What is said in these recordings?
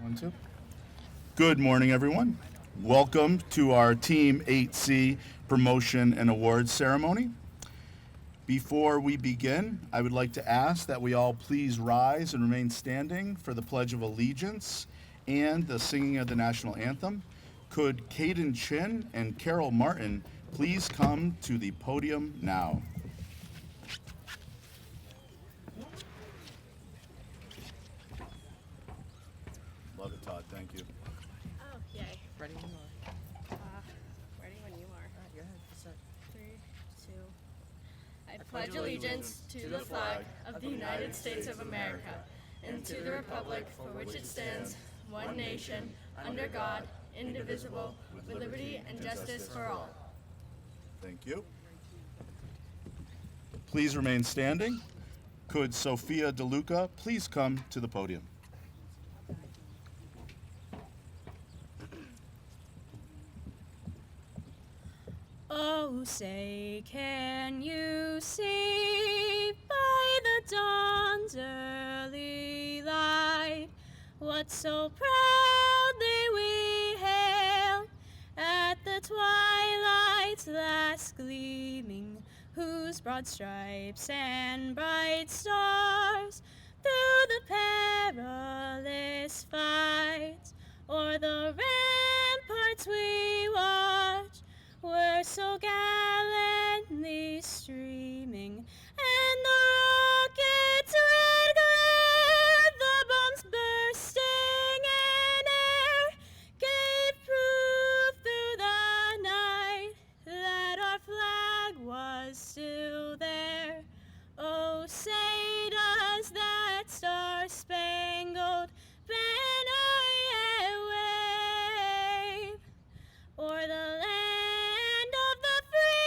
One, two. Good morning, everyone. Welcome to our Team 8C promotion and awards ceremony. Before we begin, I would like to ask that we all please rise and remain standing for the Pledge of Allegiance and the singing of the national anthem. Could Caden Chin and Carol Martin please come to the podium now? Love it, Todd. Thank you. Oh, yay. Ready when you are. Ready when you are. Go ahead. Set. 3, 2. I pledge allegiance to the flag of the United States of America and to the republic for which it stands, one nation, under God, indivisible, with liberty and justice for all. Thank you. Please remain standing. Could Sophia DeLuca please come to the podium? Oh, say, can you see by the dawn's early light what so proudly we hailed at the twilight's last gleaming, whose broad stripes and bright stars through the perilous fights o'er the ramparts we watched were so gallantly streaming, and the rocket's red glare, the bombs bursting in air, gave proof through the night that our flag was still there. Oh, say does that star-spangled banner yet wave o'er the land of the free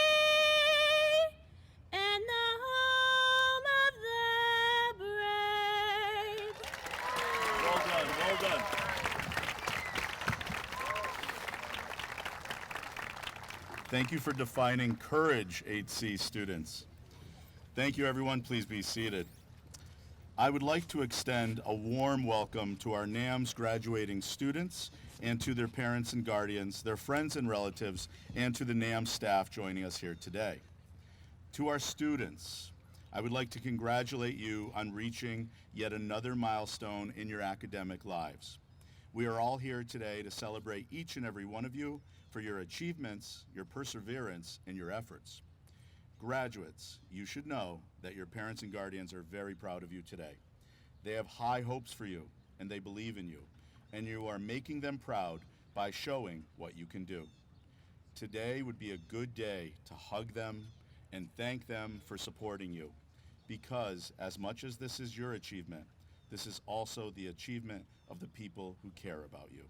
and the home of the brave? Well done, well done. Thank you for defining courage, 8C students. Thank you, everyone. Please be seated. I would like to extend a warm welcome to our NAMS graduating students and to their parents and guardians, their friends and relatives, and to the NAMS staff joining us here today. To our students, I would like to congratulate you on reaching yet another milestone in your academic lives. We are all here today to celebrate each and every one of you for your achievements, your perseverance, and your efforts. Graduates, you should know that your parents and guardians are very proud of you today. They have high hopes for you, and they believe in you, and you are making them proud by showing what you can do. Today would be a good day to hug them and thank them for supporting you, because as much as this is your achievement, this is also the achievement of the people who care about you.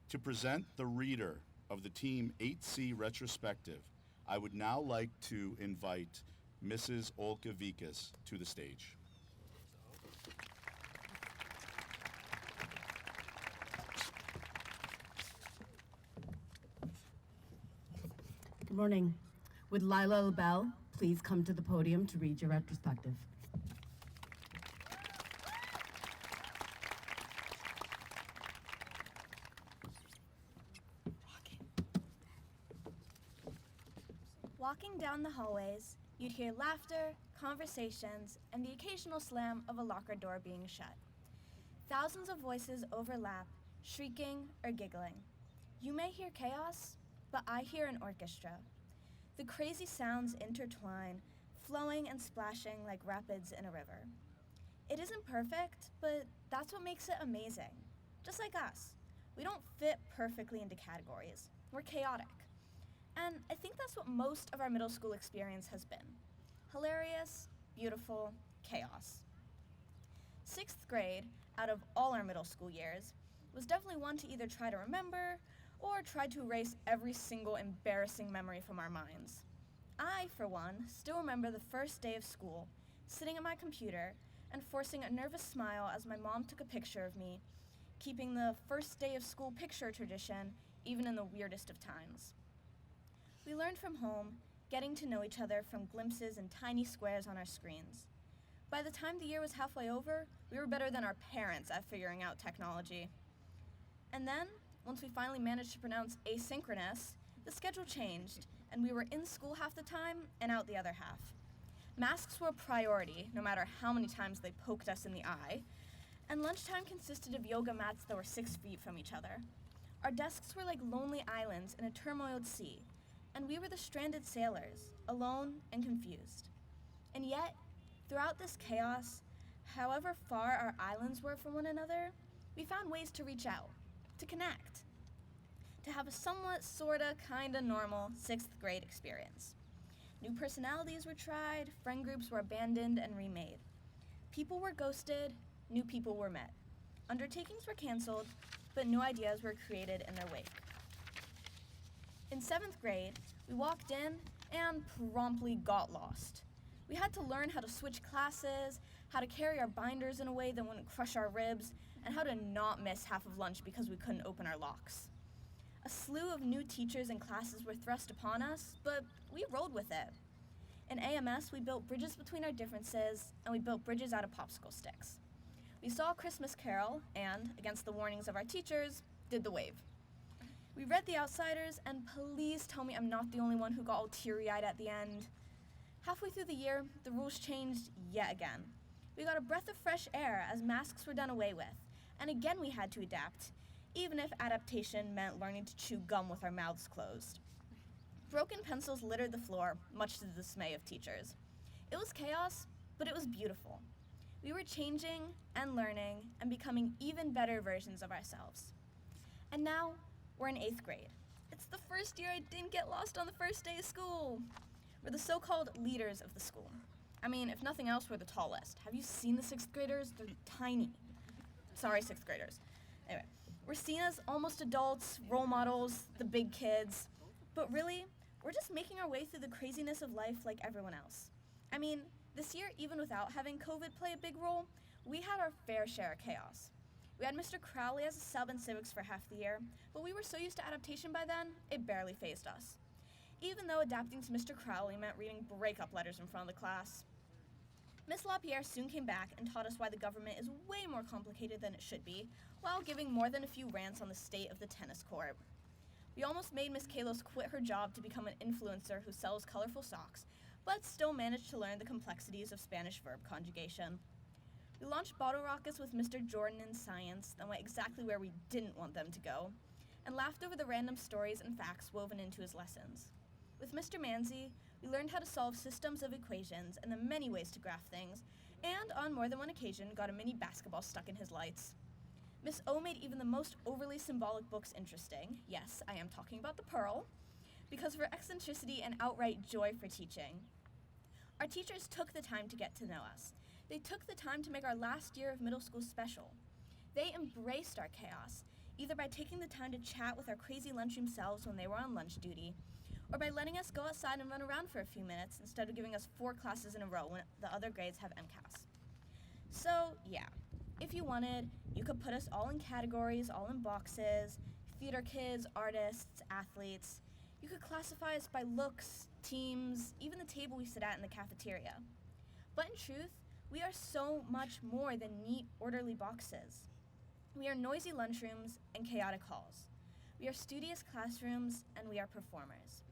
To present the reader of the Team 8C retrospective, I would now like to invite Mrs. Olka Vikas to the stage. Good morning. Would Lila LaBelle please come to the podium to read your retrospective? Walking down the hallways, you'd hear laughter, conversations, and the occasional slam of a locker door being shut. Thousands of voices overlap, shrieking or giggling. You may hear chaos, but I hear an orchestra. The crazy sounds intertwine, flowing and splashing like rapids in a river. It isn't perfect, but that's what makes it amazing. Just like us, we don't fit perfectly into categories. We're chaotic. And I think that's what most of our middle school experience has been. Hilarious, beautiful, chaos. 6th grade, out of all our middle school years, was definitely one to either try to remember or try to erase every single embarrassing memory from our minds. I, for one, still remember the first day of school, sitting at my computer and forcing a nervous smile as my mom took a picture of me, keeping the first day of school picture tradition even in the weirdest of times. We learned from home, getting to know each other from glimpses in tiny squares on our screens. By the time the year was halfway over, we were better than our parents at figuring out technology. And then, once we finally managed to pronounce asynchronous, the schedule changed, and we were in school half the time and out the other half. Masks were a priority, no matter how many times they poked us in the eye, and lunchtime consisted of yoga mats that were 6 feet from each other. Our desks were like lonely islands in a turmoiled sea, and we were the stranded sailors, alone and confused. And yet, throughout this chaos, however far our islands were from one another, we found ways to reach out, to connect, to have a somewhat, sorta, kinda normal 6th grade experience. New personalities were tried, friend groups were abandoned and remade. People were ghosted, new people were met. Undertakings were canceled, but new ideas were created in their wake. In 7th grade, we walked in and promptly got lost. We had to learn how to switch classes, how to carry our binders in a way that wouldn't crush our ribs, and how to not miss half of lunch because we couldn't open our locks. A slew of new teachers and classes were thrust upon us, but we rolled with it. In AMS, we built bridges between our differences, and we built bridges out of popsicle sticks. We saw a Christmas Carol, and, against the warnings of our teachers, did the wave. We read The Outsiders, and please tell me I'm not the only one who got all teary-eyed at the end. Halfway through the year, the rules changed yet again. We got a breath of fresh air as masks were done away with, and again we had to adapt, even if adaptation meant learning to chew gum with our mouths closed. Broken pencils littered the floor, much to the dismay of teachers. It was chaos, but it was beautiful. We were changing and learning and becoming even better versions of ourselves. And now, we're in 8th grade. It's the first year I didn't get lost on the first day of school. We're the so-called leaders of the school. I mean, if nothing else, we're the tallest. Have you seen the 6th graders? They're tiny. Sorry, 6th graders. Anyway, we're seen as almost adults, role models, the big kids. But really, we're just making our way through the craziness of life like everyone else. I mean, this year, even without having COVID play a big role, we had our fair share of chaos. We had Mr. Crowley as a sub in civics for half the year, but we were so used to adaptation by then, it barely fazed us. Even though adapting to Mr. Crowley meant reading breakup letters in front of the class. Miss LaPierre soon came back and taught us why the government is way more complicated than it should be, while giving more than a few rants on the state of the tennis court. We almost made Miss Kalos quit her job to become an influencer who sells colorful socks, but still managed to learn the complexities of Spanish verb conjugation. We launched bottle rockets with Mr. Jordan in science that went exactly where we didn't want them to go, and laughed over the random stories and facts woven into his lessons. With Mr. Manzi, we learned how to solve systems of equations and the many ways to graph things, and on more than one occasion got a mini basketball stuck in his lights. Miss O made even the most overly symbolic books interesting, yes, I am talking about the Pearl, because of her eccentricity and outright joy for teaching. Our teachers took the time to get to know us. They took the time to make our last year of middle school special. They embraced our chaos, either by taking the time to chat with our crazy lunchroom selves when they were on lunch duty, or by letting us go outside and run around for a few minutes instead of giving us 4 classes in a row when the other grades have MCAS. So, yeah, if you wanted, you could put us all in categories, all in boxes, theater kids, artists, athletes. You could classify us by looks, teams, even the table we sit at in the cafeteria. But in truth, we are so much more than neat, orderly boxes. We are noisy lunchrooms and chaotic halls. We are studious classrooms, and we are performers.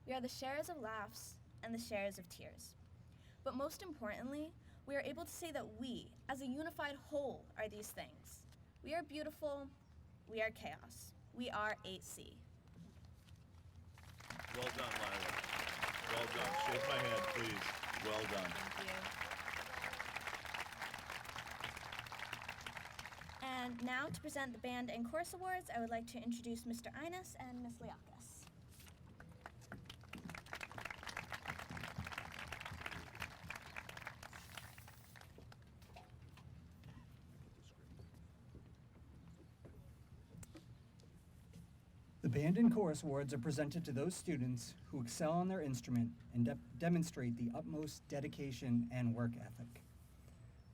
We are the sharers of laughs and the sharers of tears. But most importantly, we are able to say that we, as a unified whole, are these things. We are beautiful, we are chaos. We are 8C. Well done, Lila. Well done. Shake my hand, please. Well done. Thank you. And now, to present the Band and Chorus Awards, I would like to introduce Mr. Inus and Ms. Liakis. The Band and Chorus Awards are presented to those students who excel on their instrument and demonstrate the utmost dedication and work ethic.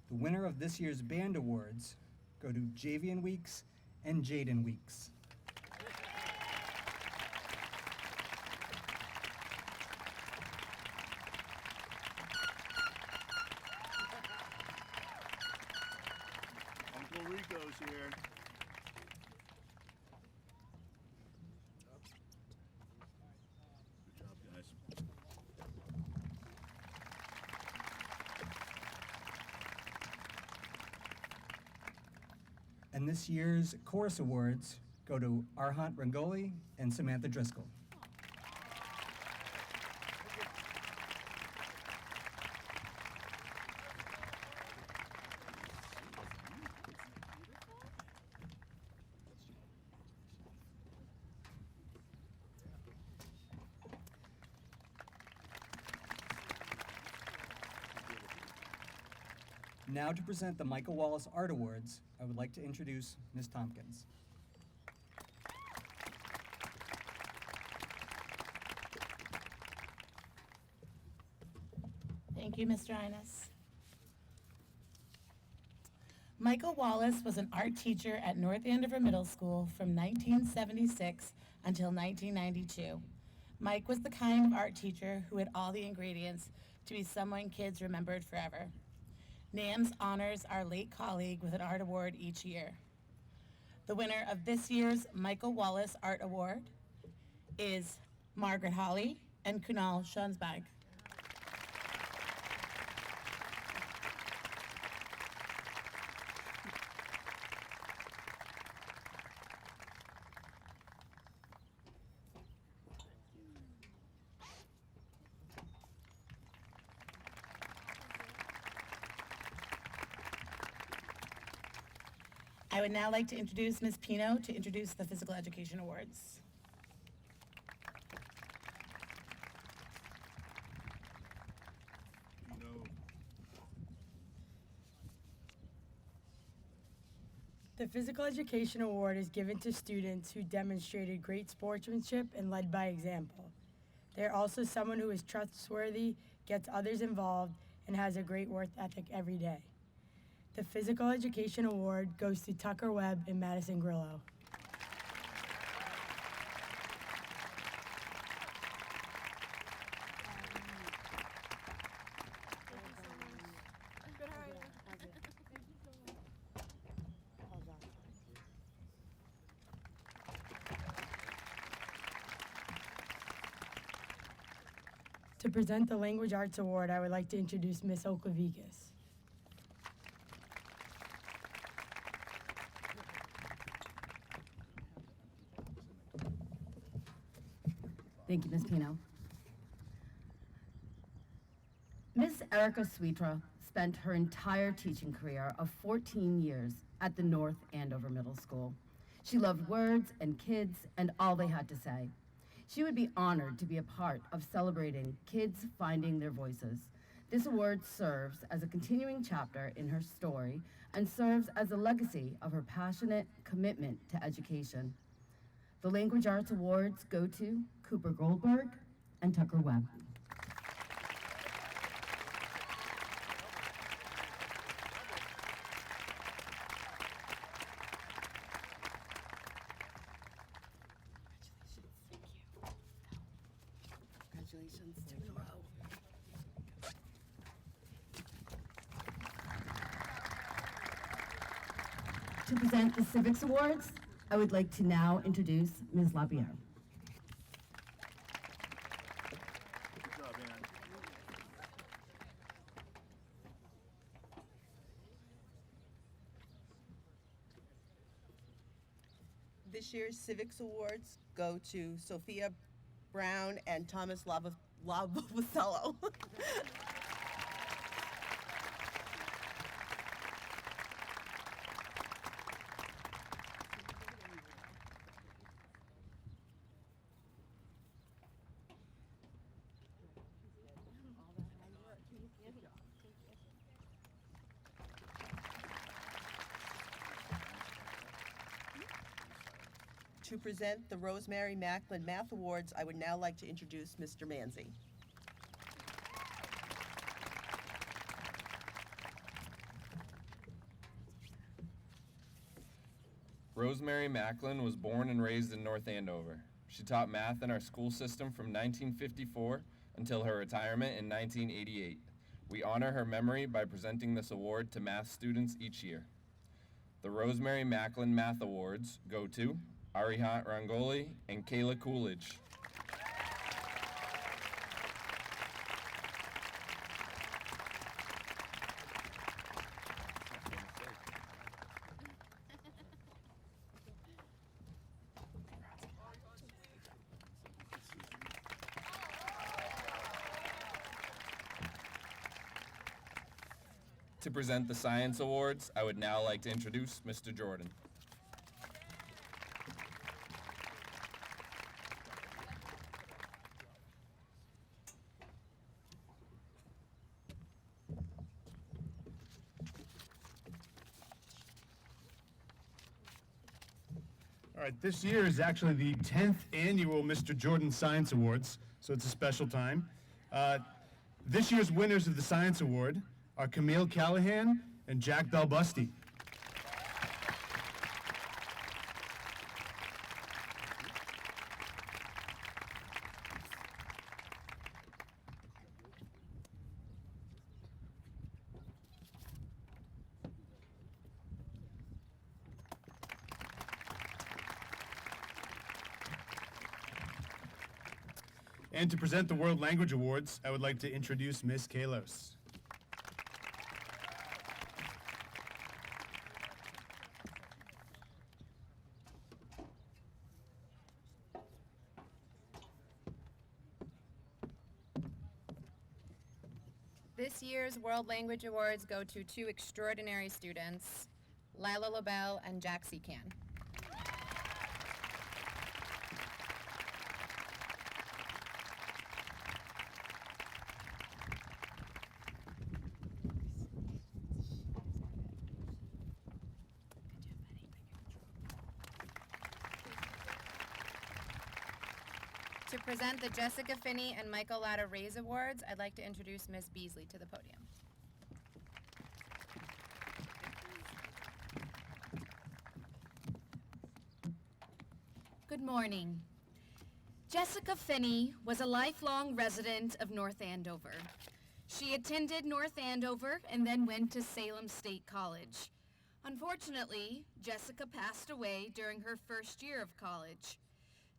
The winner of this year's Band Awards go to Javian Weeks and Jaden Weeks. Rico's here. Good job, guys. And this year's chorus awards go to Arhant Rangoli and Samantha Driscoll. Now to present the Michael Wallace Art Awards, I would like to introduce Ms. Tompkins. Thank you, Mr. Innes. Michael Wallace was an art teacher at North Andover Middle School from 1976 until 1992. Mike was the kind of art teacher who had all the ingredients to be someone kids remembered forever. NAMS honors our late colleague with an art award each year. The winner of this year's Michael Wallace Art Award is Margaret Holly and Kunal Shunsbag. I would now like to introduce Ms. Pino to introduce the Physical Education Awards. The Physical Education Award is given to students who demonstrated great sportsmanship and led by example. They are also someone who is trustworthy, gets others involved, and has a great work ethic every day. The Physical Education Award goes to Tucker Webb and Madison Grillo. To present the Language Arts Award, I would like to introduce Miss Oklavikas. Thank you, Ms. Pino. Ms. Erica Sweetra spent her entire teaching career of 14 years at the North Andover Middle School. She loved words and kids and all they had to say. She would be honored to be a part of celebrating kids finding their voices. This award serves as a continuing chapter in her story and serves as a legacy of her passionate commitment to education. The Language Arts Awards go to Cooper Goldberg and Tucker Webb. Congratulations, 2 in a row. To present the Civics Awards, I would like to now introduce Ms. LaPierre. Good job, Ann. This year's Civics Awards go to Sophia Brown and Thomas Lavasello. To present the Rosemary Macklin Math Awards, I would now like to introduce Mr. Manzi. Rosemary Macklin was born and raised in North Andover. She taught math in our school system from 1954 until her retirement in 1988. We honor her memory by presenting this award to math students each year. The Rosemary Macklin Math Awards go to Arihat Rangoli and Kayla Coolidge. To present the Science Awards, I would now like to introduce Mr. Jordan. All right, this year is actually the 10th annual Mr. Jordan Science Awards, so it's a special time. This year's winners of the Science Award are Camille Callahan and Jack Belbusti. And to present the World Language Awards, I would like to introduce Miss Kalos. This year's World Language Awards go to two extraordinary students, Lila LaBelle and Jack Secan. To present the Jessica Finney and Michael Latta Rays Awards, I'd like to introduce Ms. Beasley to the podium. Good morning. Jessica Finney was a lifelong resident of North Andover. She attended North Andover and then went to Salem State College. Unfortunately, Jessica passed away during her first year of college.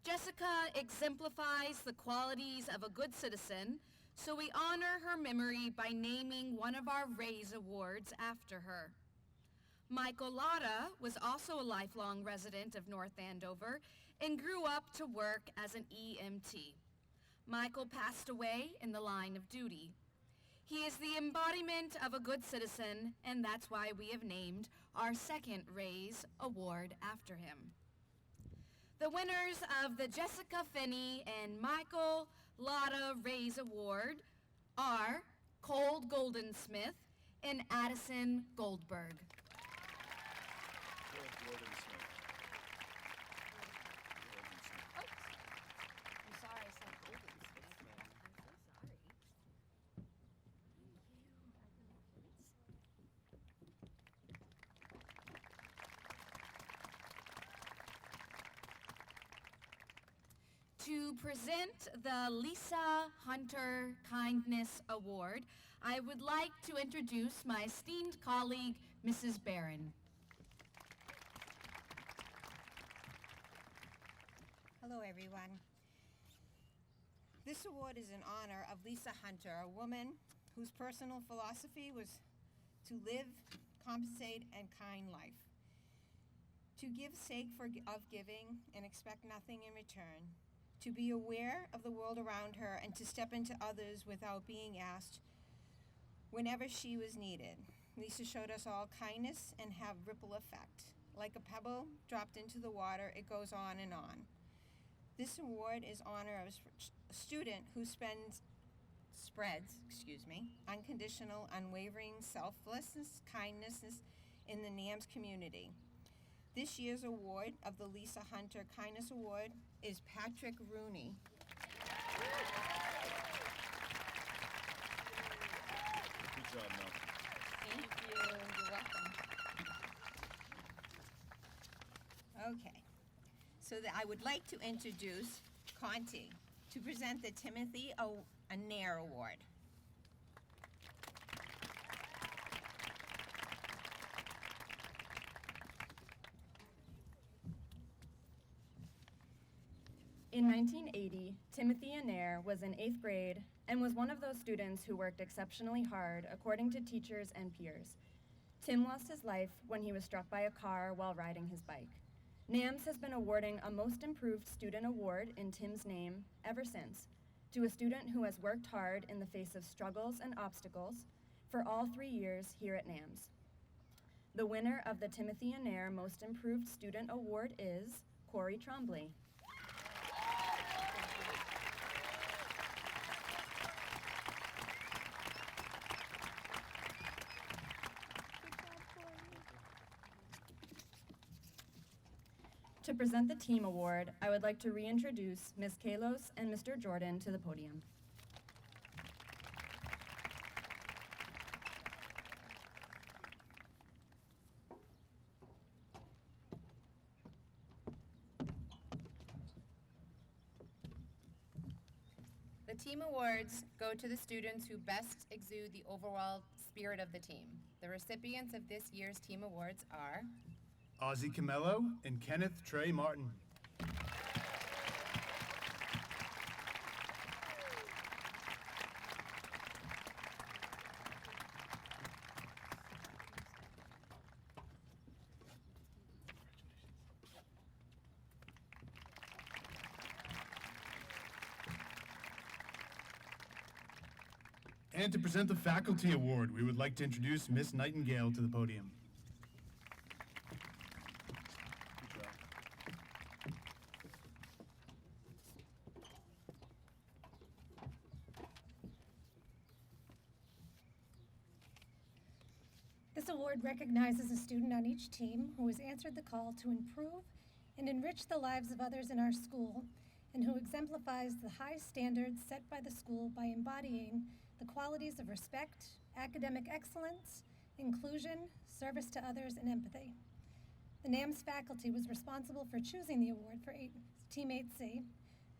Jessica exemplifies the qualities of a good citizen, so we honor her memory by naming one of our Rays Awards after her. Michael Latta was also a lifelong resident of North Andover and grew up to work as an EMT. Michael passed away in the line of duty. He is the embodiment of a good citizen, and that's why we have named our second Rays Award after him. The winners of the Jessica Finney and Michael Latta Rays Award are Cole Goldensmith and Addison Goldberg. I'm sorry I said Goldensmith. I'm so sorry. To present the Lisa Hunter Kindness Award, I would like to introduce my esteemed colleague, Mrs. Barron. Hello, everyone. This award is in honor of Lisa Hunter, a woman whose personal philosophy was to live, compensate, and kind life. To give sake of giving and expect nothing in return. To be aware of the world around her and to step into others without being asked whenever she was needed. Lisa showed us all kindness and have ripple effect. Like a pebble dropped into the water, it goes on and on. This award is honor of a student who spreads unconditional, unwavering, selflessness, kindness in the NAMS community. This year's award of the Lisa Hunter Kindness Award is Patrick Rooney. Good job, Mel. Thank you. You're welcome. Okay. So I would like to introduce Conti to present the Timothy Nair Award. In 1980, Timothy Anair was in 8th grade and was one of those students who worked exceptionally hard, according to teachers and peers. Tim lost his life when he was struck by a car while riding his bike. NAMS has been awarding a Most Improved Student Award in Tim's name ever since, to a student who has worked hard in the face of struggles and obstacles for all 3 years here at NAMS. The winner of the Timothy Anair Most Improved Student Award is Corey Trombley. To present the team award, I would like to reintroduce Ms. Kalos and Mr. Jordan to the podium. The team awards go to the students who best exude the overall spirit of the team. The recipients of this year's team awards are Ozzy Camello and Kenneth Trey Martin. And to present the Faculty Award, we would like to introduce Miss Nightingale to the podium. This award recognizes a student on each team who has answered the call to improve and enrich the lives of others in our school, and who exemplifies the high standards set by the school by embodying the qualities of respect, academic excellence, inclusion, service to others, and empathy. The NAMS faculty was responsible for choosing the award for Team 8C.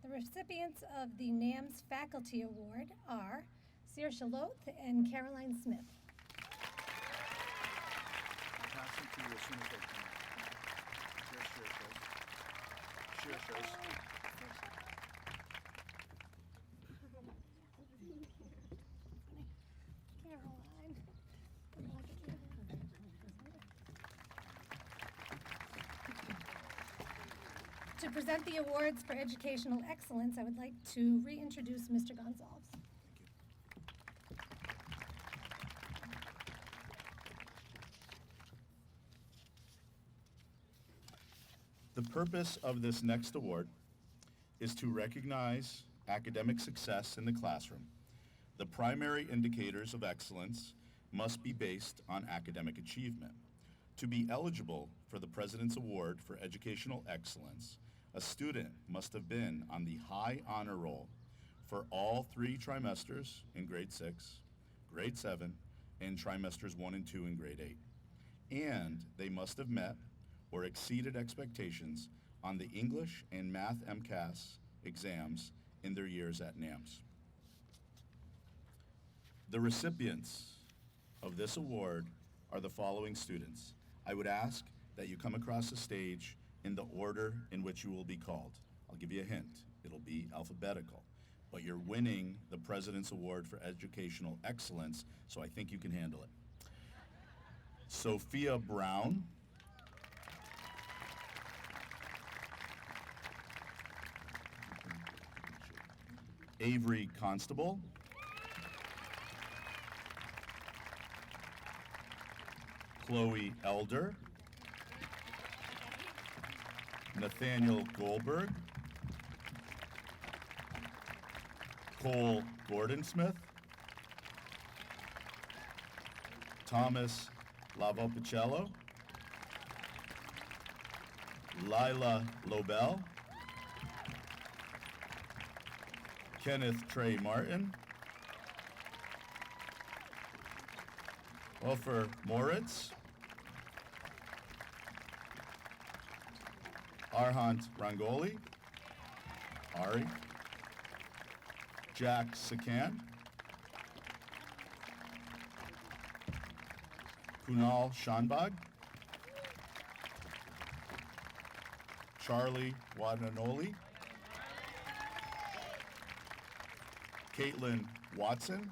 The recipients of the NAMS Faculty Award are Saoirse Loth and Caroline Smith. Pass them to you as soon as they come out. Cheers. Caroline. To present the awards for educational excellence, I would like to reintroduce Mr. Gonzalez. The purpose of this next award is to recognize academic success in the classroom. The primary indicators of excellence must be based on academic achievement. To be eligible for the President's Award for Educational Excellence, a student must have been on the high honor roll for all 3 trimesters in grade 6, grade 7, and trimesters 1 and 2 in grade 8. And they must have met or exceeded expectations on the English and Math MCAS exams in their years at NAMS. The recipients of this award are the following students. I would ask that you come across the stage in the order in which you will be called. I'll give you a hint. It'll be alphabetical. But you're winning the President's Award for Educational Excellence, so I think you can handle it. Sophia Brown. Avery Constable. Chloe Elder. Nathaniel Goldberg. Cole Gordon-Smith. Thomas Lavopicello. Lila Lobel. Kenneth Trey Martin. Ofer Moritz. Arhant Rangoli. Ari. Jack Sakan. Kunal Shanbag. Charlie Wadanoli. Caitlin Watson,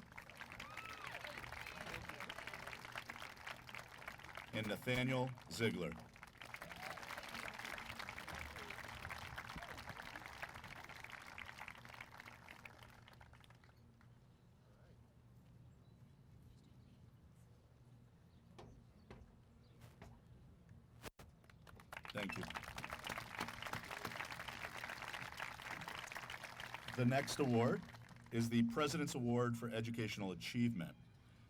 and Nathaniel Ziegler. Thank you. The next award is the President's Award for Educational Achievement.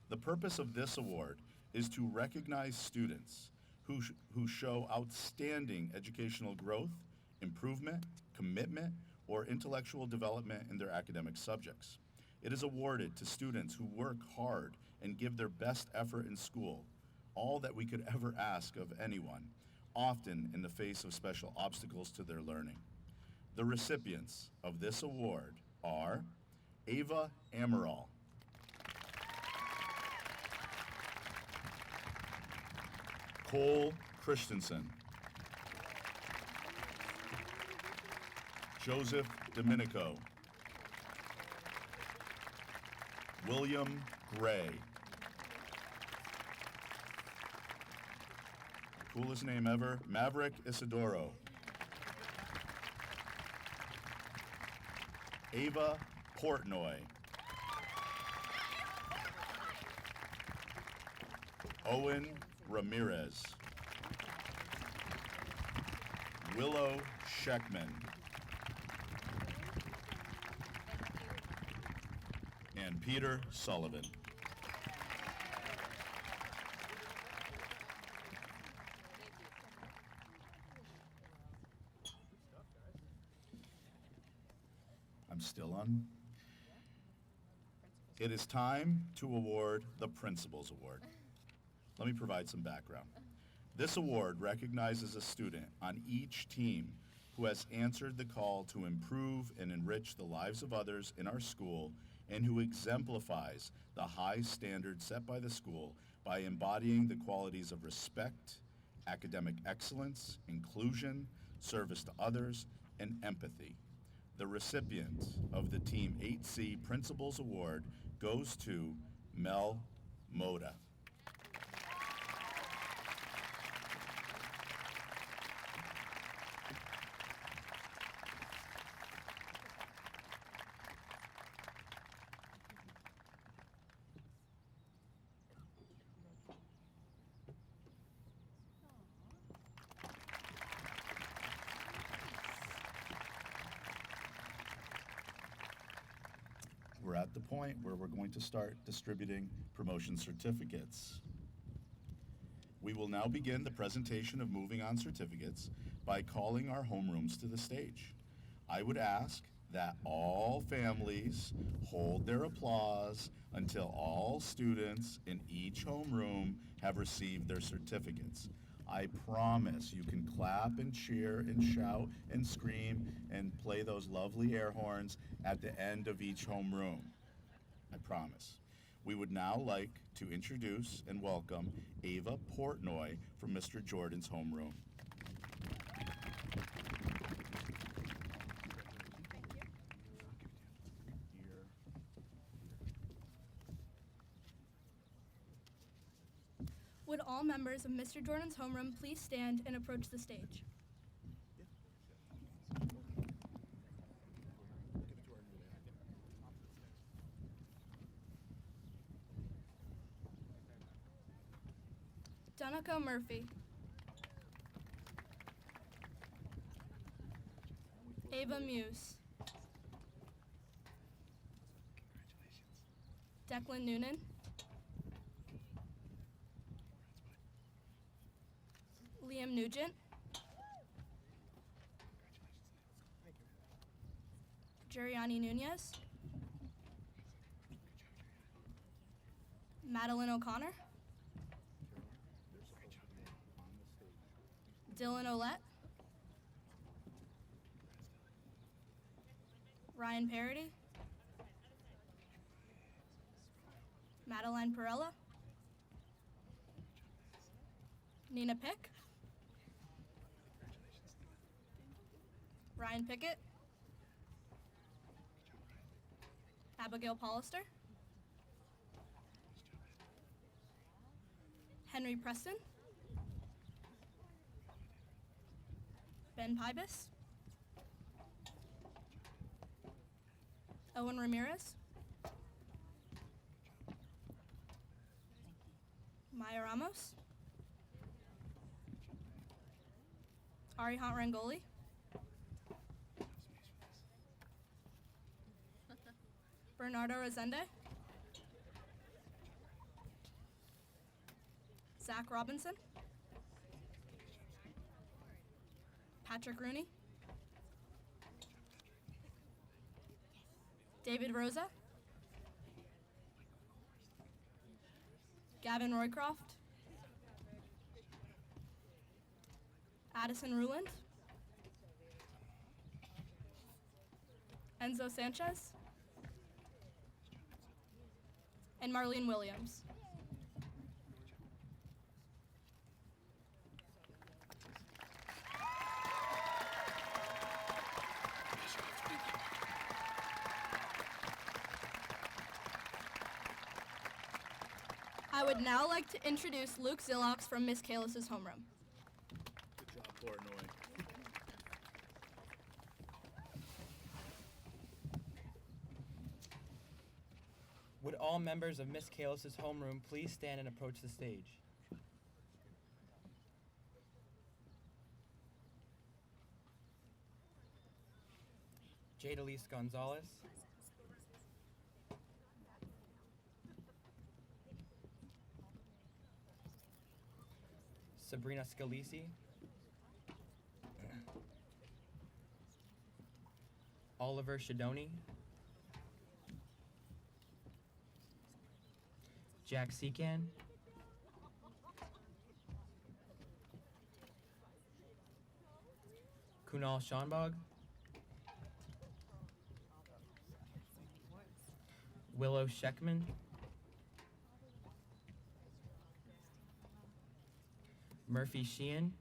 The purpose of this award is to recognize students who show outstanding educational growth, improvement, commitment, or intellectual development in their academic subjects. It is awarded to students who work hard and give their best effort in school, all that we could ever ask of anyone, often in the face of special obstacles to their learning. The recipients of this award are Ava Amaral, Cole Christensen, Joseph Domenico, William Gray, coolest name ever, Maverick Isidoro, Ava Portnoy, Owen Ramirez, Willow Scheckman, and Peter Sullivan. I'm still on. It is time to award the Principal's Award. Let me provide some background. This award recognizes a student on each team who has answered the call to improve and enrich the lives of others in our school and who exemplifies the high standards set by the school by embodying the qualities of respect, academic excellence, inclusion, service to others, and empathy. The recipient of the Team 8C Principal's Award goes to Mel Moda. We're at the point where we're going to start distributing promotion certificates. We will now begin the presentation of moving on certificates by calling our homerooms to the stage. I would ask that all families hold their applause until all students in each homeroom have received their certificates. I promise you can clap and cheer and shout and scream and play those lovely air horns at the end of each homeroom. I promise. We would now like to introduce and welcome Ava Portnoy from Mr. Jordan's homeroom. Would all members of Mr. Jordan's homeroom please stand and approach the stage? Donica Murphy. Ava Muse. Declan Noonan. Liam Nugent. Juriani Nunez. Madeline O'Connor. Dylan Olette. Ryan Parody. Madeline Perella. Nina Pick. Ryan Pickett. Abigail Pollister, Henry Preston, Ben Pybus, Owen Ramirez, Maya Ramos, Arihant Rangoli, Bernardo Rosende, Zach Robinson, Patrick Rooney, David Rosa, Gavin Roycroft, Addison Ruland, Enzo Sanchez, and Marlene Williams. I would now like to introduce Luke Zillox from Miss Kalis's homeroom. Good job, Portnoy. Would all members of Miss Kalis's homeroom please stand and approach the stage? Jade Elise Gonzalez. Sabrina Scalisi. Oliver Shadoni. Jack Secan. Kunal Shanbag. Willow Sheckman. Murphy Sheehan.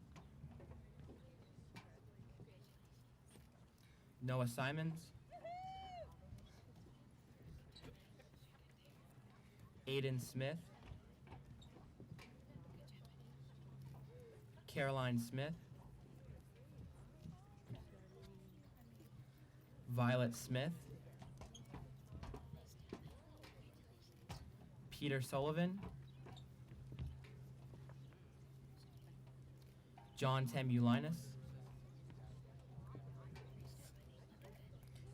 Noah Simons. Aiden Smith. Caroline Smith. Violet Smith. Peter Sullivan. John Temulinus.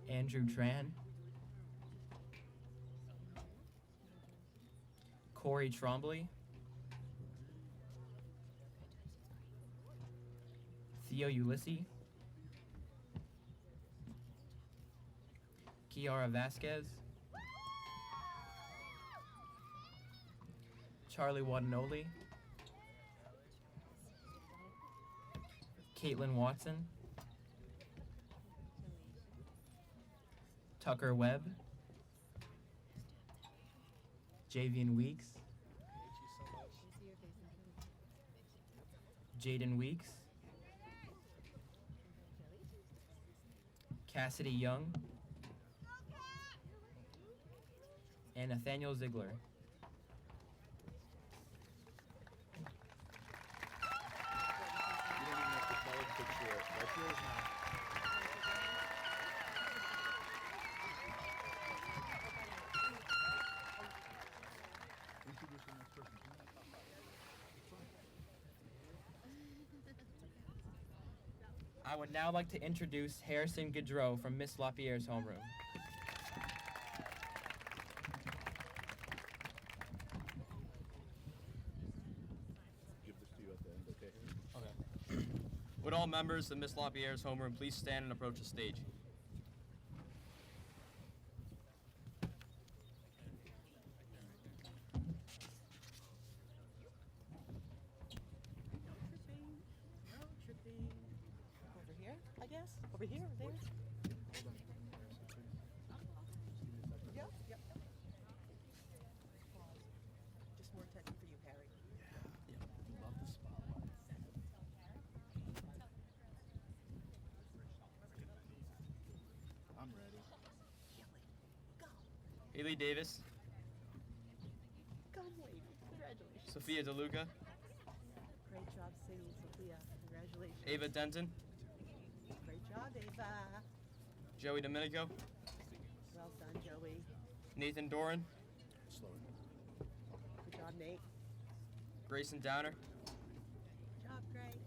Andrew Tran. Corey Trombley. Theo Ulysses. Kiara Vasquez. Charlie Wadanoli. Caitlin Watson. Tucker Webb. Javian Weeks. Jaden Weeks. Cassidy Young. And Nathaniel Ziegler. You don't even have to tell us picture it. That's yours now. Introduce the next person. I would now like to introduce Harrison Gaudreau from Miss Lapierre's homeroom. Give this to you at the end, okay? Okay. Would all members of Miss Lapierre's homeroom please stand and approach the stage? No tripping. Over here, I guess? Over here, there? Yep, yep. Just more attention for you, Harry. Love the spotlight. I'm ready. Go. Haley Davis. Come, lady. Congratulations. Sophia DeLuca. Great job singing, Sophia. Congratulations. Ava Denton. Great job, Ava. Joey Domenico. Well done, Joey. Nathan Doran. Good job, Nate. Grayson Downer. Good job, Gray.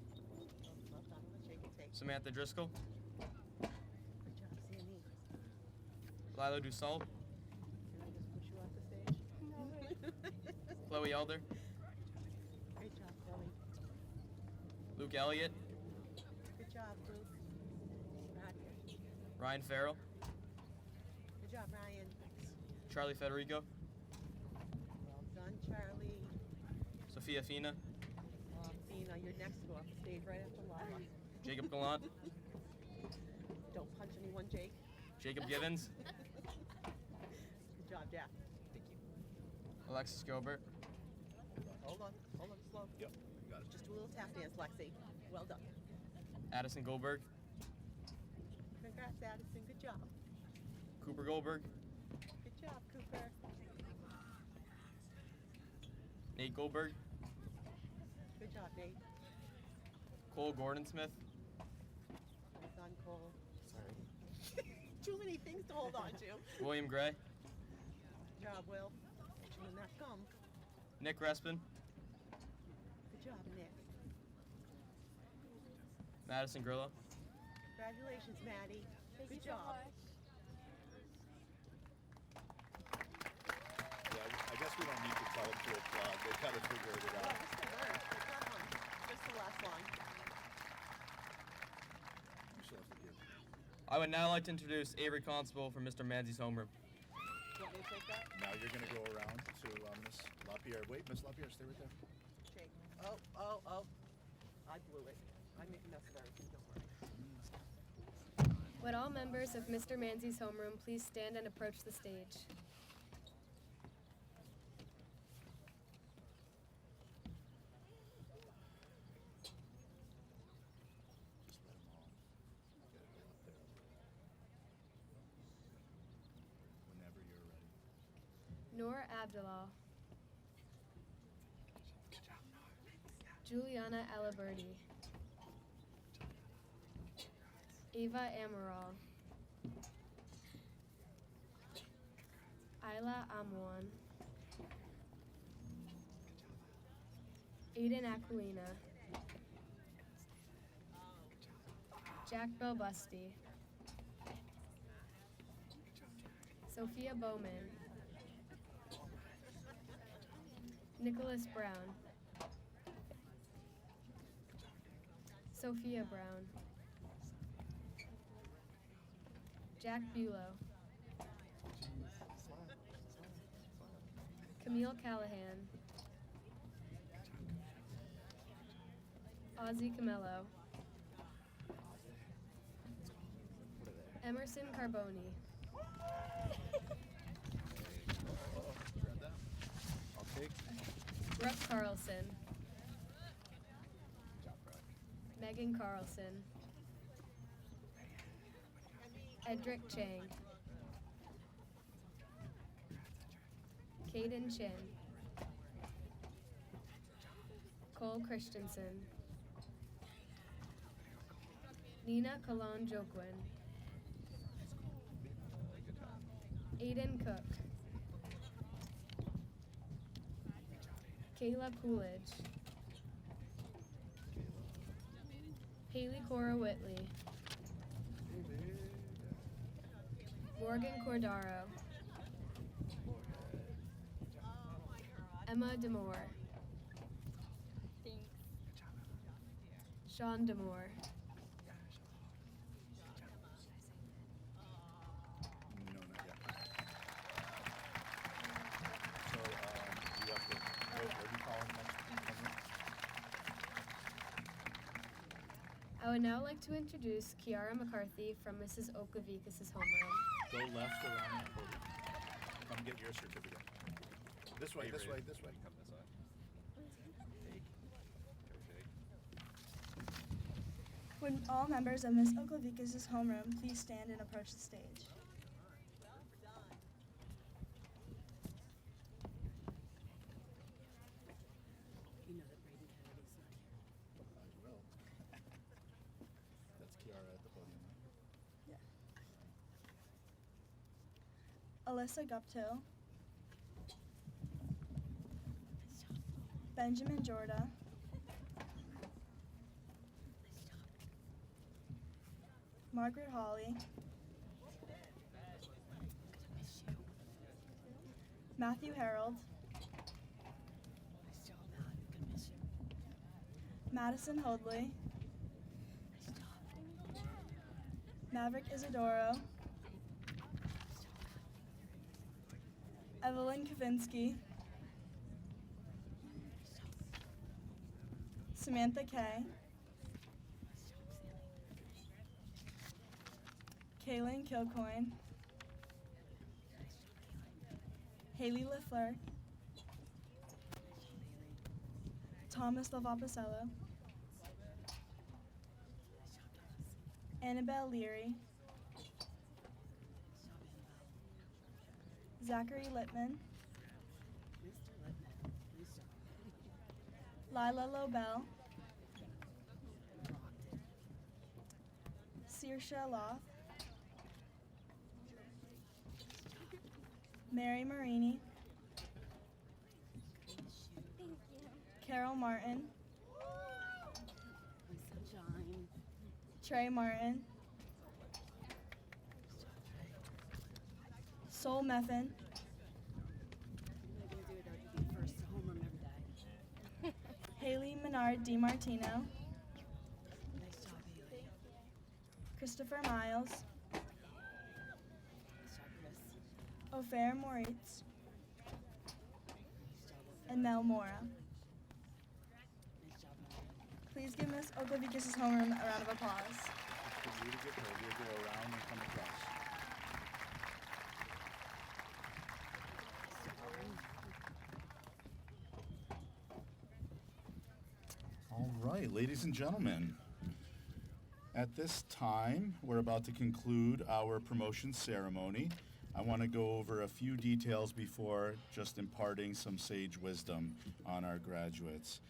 Well done. Let's shake and take. Samantha Driscoll. Good job, Sammy. Lila Dussault. Can I just push you off the stage? No. Chloe Elder. Great job, Chloe. Luke Elliott. Good job, Luke. Proud of you. Ryan Farrell. Good job, Ryan. Charlie Federico. Well done, Charlie. Sophia Fina. Fina, you're next to go off the stage right after Lila. Jacob Gallant. Don't punch anyone, Jake. Jacob Givens. Good job, Jack. Thank you. Alexis Gilbert. Hold on, slow. Yep, got it. Just do a little tap dance, Lexi. Well done. Addison Goldberg. Congrats, Addison. Good job. Cooper Goldberg. Good job, Cooper. Nate Goldberg. Good job, Nate. Cole Gordon Smith. Well done, Cole. Sorry. Too many things to hold on to. William Gray. Good job, Will. Chewing that gum. Nick Respin. Good job, Nick. Madison Grillo. Congratulations, Maddie. Good job. Yeah, I guess we don't need to tell them to applaud. They kind of figured it out. Just the last one. You still have to give. I would now like to introduce Avery Constable from Mr. Manzi's homeroom. You want me to take that? Now you're going to go around to Miss LaPierre. Wait, Miss LaPierre, stay right there. Shake. Oh. I blew it. I make a mess of everything, don't worry. Would all members of Mr. Manzi's homeroom please stand and approach the stage? Just let them all get it up there. Whenever you're ready. Noor Abdullah. Juliana Aliberti. Ava Amaral. Isla Amwan. Aiden Aquilina. Jack Belbusti. Sophia Bowman. Nicholas Brown. Sophia Brown. Jack Bulow. Camille Callahan. Ozzy Camello. Emerson Carboni. Grab that. I'll take. Brooke Carlson. Megan Carlson. Edric Chang. Caden Chin. Cole Christensen. Nina Kalon Joquin. Aiden Cook. Kayla Coolidge. Haley Cora Whitley. Morgan Cordaro. Emma Demore. Sean Demore. No, not yet. So, you have to, what are you calling next? I would now like to introduce Kiara McCarthy from Mrs. Okavikis' homeroom. Go left around that podium. Come get your certificate. This way, this way, this way. Come this way. Would all members of Ms. Oklavikis' homeroom please stand and approach the stage? Alyssa Guptill, Benjamin Jorda, Margaret Hawley, Matthew Harold, Madison Hoadley, Maverick Isidoro, Evelyn Kavinsky, Samantha Kay, Kaylin Kilcoyne, Haley LaFleur, Thomas Lavapicello, Annabelle Leary, Zachary Littman, Lila Lobel, Saoirse Loth, Mary Marini, Carol Martin, Trey Martin, Sol Meffin, Haley Menard DiMartino, Christopher Miles, Ofer Moritz, and Mel Mora. Please give Ms. Oklavikis' homeroom a round of applause. For you to get her, we'll go around and come across. All right, ladies and gentlemen. At this time, we're about to conclude our promotion ceremony. I want to go over a few details before just imparting some sage wisdom on our graduates.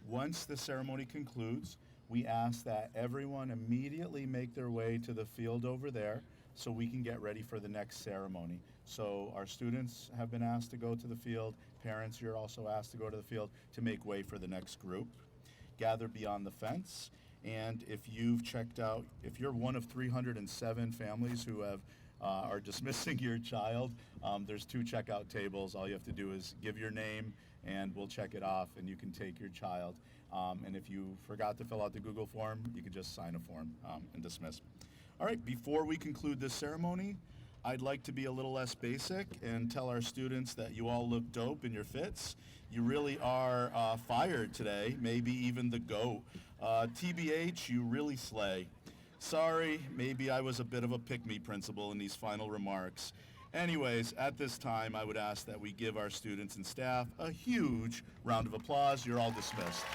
Once the ceremony concludes, we ask that everyone immediately make their way to the field over there so we can get ready for the next ceremony. So our students have been asked to go to the field. Parents, you're also asked to go to the field to make way for the next group. Gather beyond the fence. And if you've checked out, if you're one of 307 families who have are dismissing your child, there's 2 checkout tables. All you have to do is give your name and we'll check it off and you can take your child. And if you forgot to fill out the Google form, you can just sign a form and dismiss. All right, before we conclude this ceremony, I'd like to be a little less basic and tell our students that you all look dope in your fits. You really are fired today, maybe even the GOAT. TBH, you really slay. Sorry, maybe I was a bit of a pick-me principal in these final remarks. Anyways, at this time, I would ask that we give our students and staff a huge round of applause. You're all dismissed.